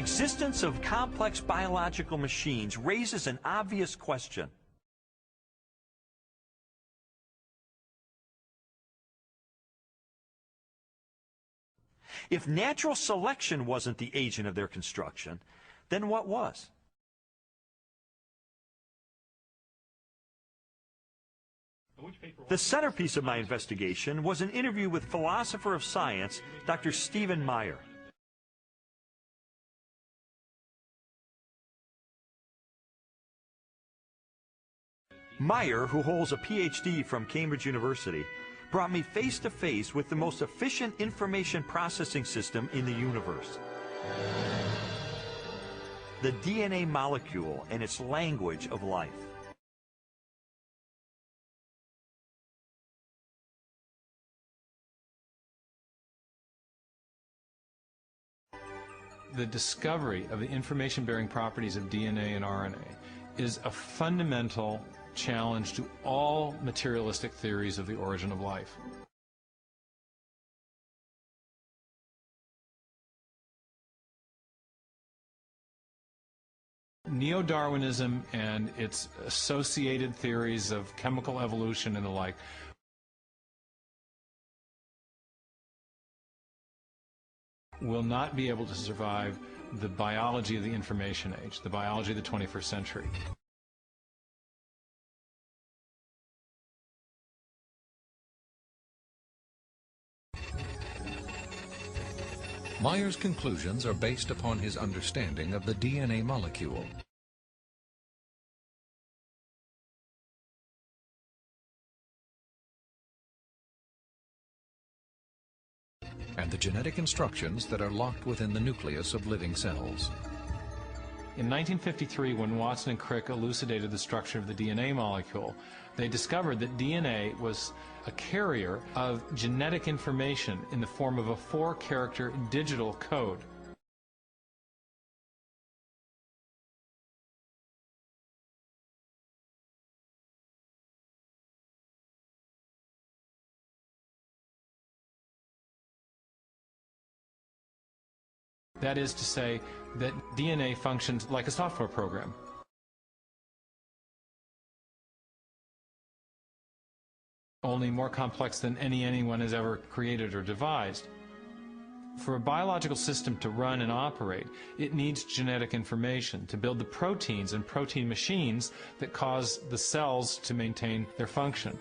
existence of complex biological machines raises an obvious question. If natural selection wasn't the agent of their construction, then what was? The centerpiece of my investigation was an interview with philosopher of science, Dr. Stephen Meyer. Meyer, who holds a PhD from Cambridge University, brought me face to face with the most efficient information processing system in the universe. The DNA molecule and its language of life. The discovery of the information-bearing properties of DNA and RNA is a fundamental challenge to all materialistic theories of the origin of life. Neo-Darwinism and its associated theories of chemical evolution and the like will not be able to survive the biology of the information age, the biology of the 21st century. Meyer's conclusions are based upon his understanding of the DNA molecule. And the genetic instructions that are locked within the nucleus of living cells. In 1953, when Watson and Crick elucidated the structure of the DNA molecule, they discovered that DNA was a carrier of genetic information in the form of a 4-character digital code. That is to say that DNA functions like a software program. Only more complex than anyone has ever created or devised. For a biological system to run and operate, it needs genetic information to build the proteins and protein machines that cause the cells to maintain their function.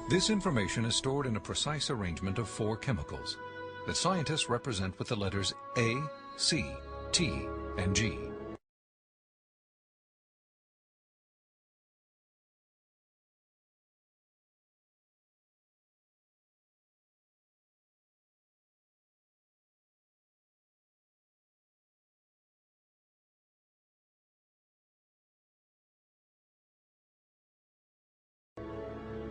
This information is stored in a precise arrangement of 4 chemicals that scientists represent with the letters A, C, T, and G.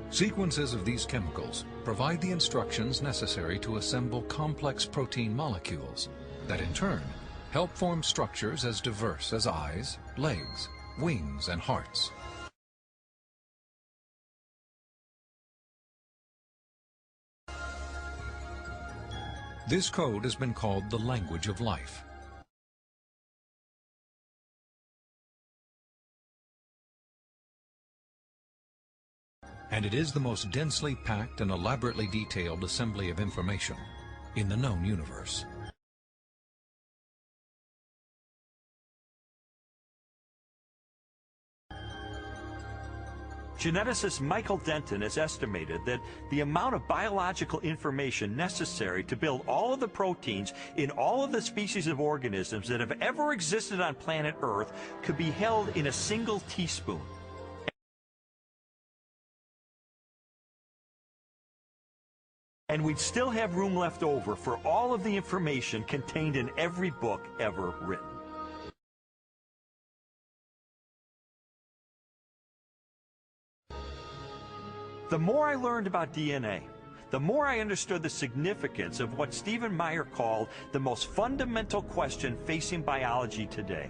Sequences of these chemicals provide the instructions necessary to assemble complex protein molecules that in turn help form structures as diverse as eyes, legs, wings, and hearts. This code has been called the language of life. And it is the most densely packed and elaborately detailed assembly of information in the known universe. Geneticist Michael Denton has estimated that the amount of biological information necessary to build all of the proteins in all of the species of organisms that have ever existed on planet Earth could be held in a single teaspoon. And we'd still have room left over for all of the information contained in every book ever written. The more I learned about DNA, the more I understood the significance of what Stephen Meyer called the most fundamental question facing biology today.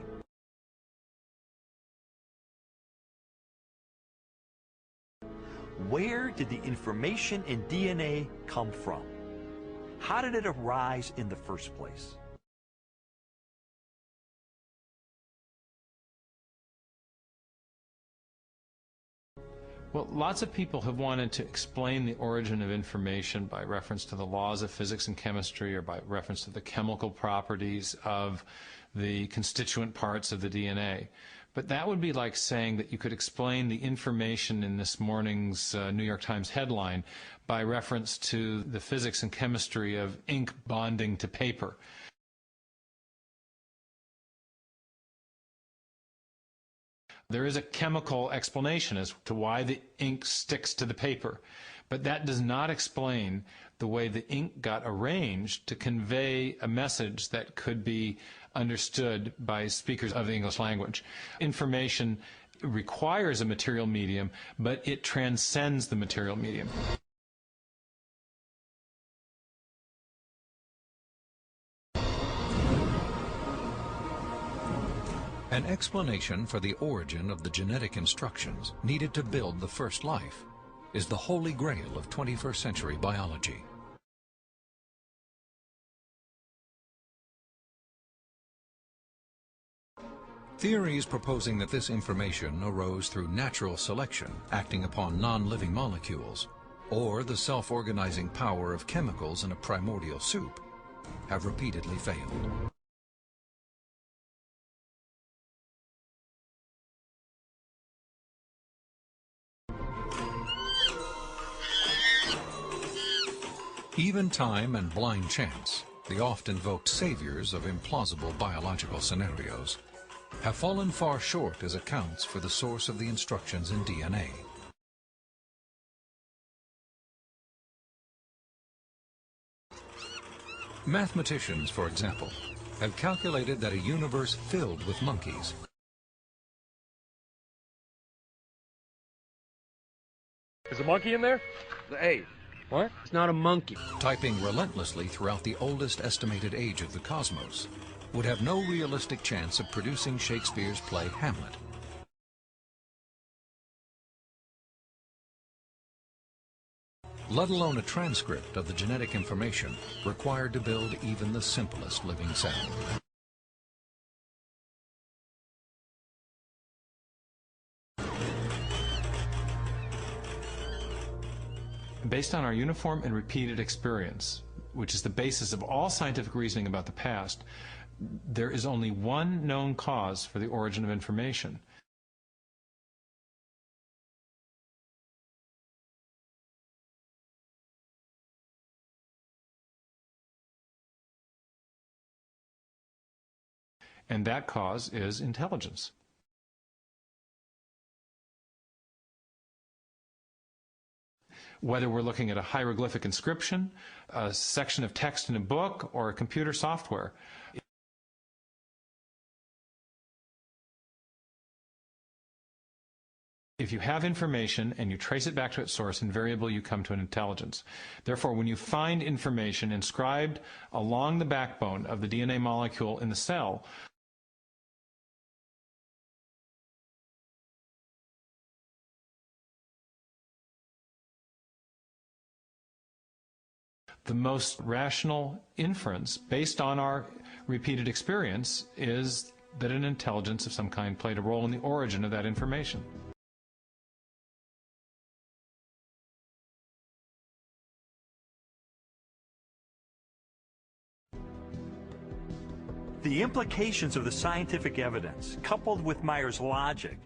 where did the information in DNA come from? How did it arise in the first place? Well, lots of people have wanted to explain the origin of information by reference to the laws of physics and chemistry, or by reference to the chemical properties of the constituent parts of the DNA. But that would be like saying that you could explain the information in this morning's New York Times headline by reference to the physics and chemistry of ink bonding to paper. There is a chemical explanation as to why the ink sticks to the paper, but that does not explain the way the ink got arranged to convey a message that could be understood by speakers of the English language. Information requires a material medium, but it transcends the material medium. An explanation for the origin of the genetic instructions needed to build the first life is the holy grail of 21st century biology. Theories proposing that this information arose through natural selection acting upon non-living molecules, or the self-organizing power of chemicals in a primordial soup, have repeatedly failed. Even time and blind chance, the oft-invoked saviors of implausible biological scenarios, have fallen far short as accounts for the source of the instructions in DNA. Mathematicians, for example, have calculated that a universe filled with monkeys Is a monkey in there? Hey, What? it's not a monkey. typing relentlessly throughout the oldest estimated age of the cosmos, would have no realistic chance of producing Shakespeare's play Hamlet. Let alone a transcript of the genetic information required to build even the simplest living cell. Based on our uniform and repeated experience, which is the basis of all scientific reasoning about the past, there is only one known cause for the origin of information. And that cause is intelligence. Whether we're looking at a hieroglyphic inscription, a section of text in a book, or a computer software, if you have information and you trace it back to its source, invariably you come to an intelligence. Therefore, when you find information inscribed along the backbone of the DNA molecule in the cell, the most rational inference, based on our repeated experience, is that an intelligence of some kind played a role in the origin of that information. The implications of the scientific evidence, coupled with Meyer's logic,